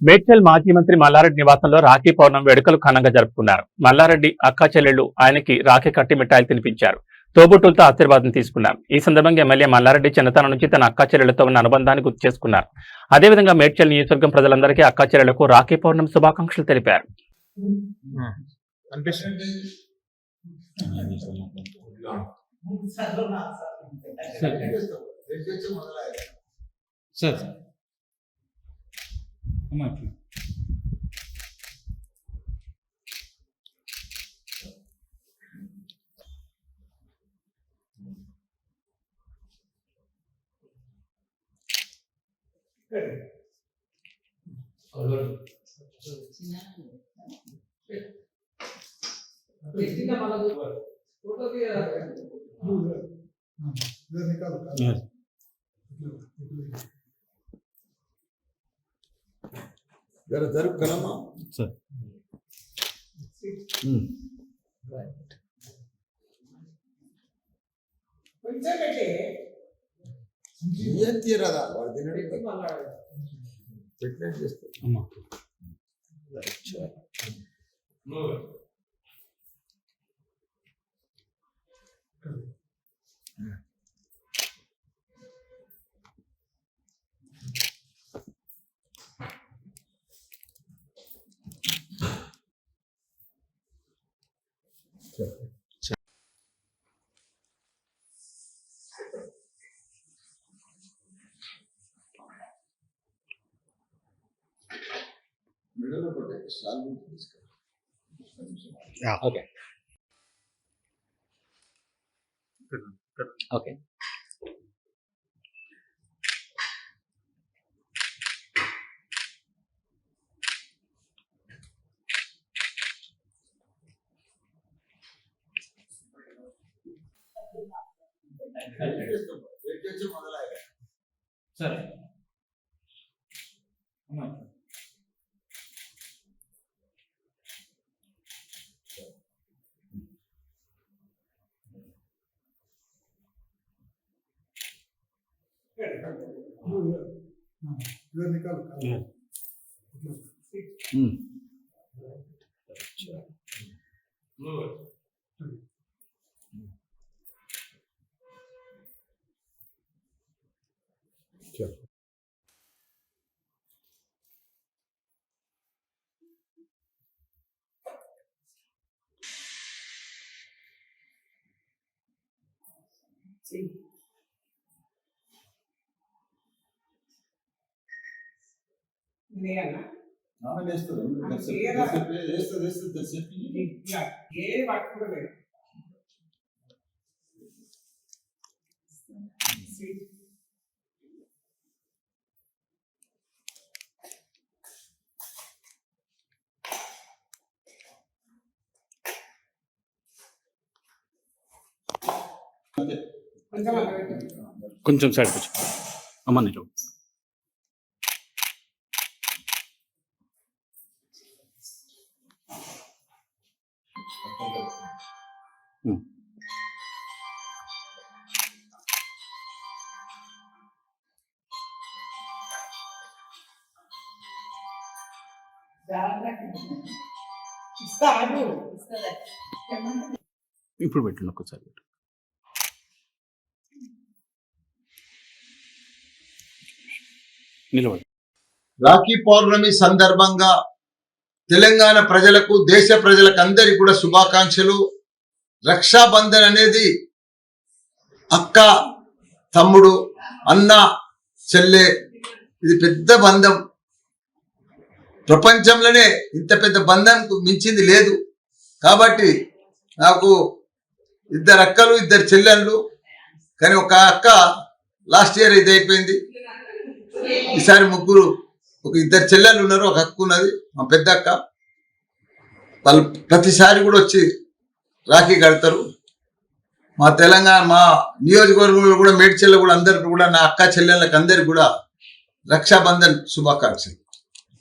మేడ్చల్ మాజీ మంత్రి మల్లారెడ్డి నివాసంలో రాఖీ పౌర్ణమి వేడుకలు ఘనంగా జరుపుకున్నారు. మల్లారెడ్డి అక్కా చెల్లెళ్లు ఆయనకి రాఖీ కట్టి మిఠాయిలు తినిపించారు. తోబుట్టులతో ఆశీర్వాదం తీసుకున్నారు. ఈ సందర్భంగా ఎమ్మెల్యే మల్లారెడ్డి చిన్నతనం నుంచి తన అక్కా చెల్లెళ్లతో ఉన్న అనుబంధాన్ని గుర్తు చేసుకున్నారు. అదేవిధంగా మేడ్చల్ నియోజకవర్గం ప్రజలందరికీ అక్కా చెల్లెళ్లకు రాఖీ పౌర్ణమి శుభాకాంక్షలు తెలిపారు. Okay. Okay. Sir. కొంచెం సైడ్ కూర్చో అమ్మ నిజం ఇప్పుడు పెట్టండి ఒక్కసారి పెట్టు. రాఖీ పౌర్ణమి సందర్భంగా తెలంగాణ ప్రజలకు దేశ ప్రజలకు అందరికీ కూడా శుభాకాంక్షలు. రక్షాబంధన్ అనేది అక్క తమ్ముడు అన్న చెల్లె ఇది పెద్ద బంధం. ప్రపంచంలోనే ఇంత పెద్ద బంధంకు మించింది లేదు. కాబట్టి నాకు ఇద్దరు అక్కలు ఇద్దరు చెల్లెళ్ళు, కానీ ఒక అక్క లాస్ట్ ఇయర్ ఇది అయిపోయింది. ఈసారి ముగ్గురు, ఒక ఇద్దరు చెల్లెళ్ళు ఉన్నారు, ఒక అక్క ఉన్నది మా పెద్ద అక్క. వాళ్ళు ప్రతిసారి కూడా వచ్చి రాఖీ కడతారు. మా తెలంగాణ మా నియోజకవర్గంలో కూడా మేడ్చల్లో కూడా అందరికి కూడా నా అక్క చెల్లెళ్ళకి అందరికి కూడా రక్షాబంధన్ శుభాకాంక్షలు.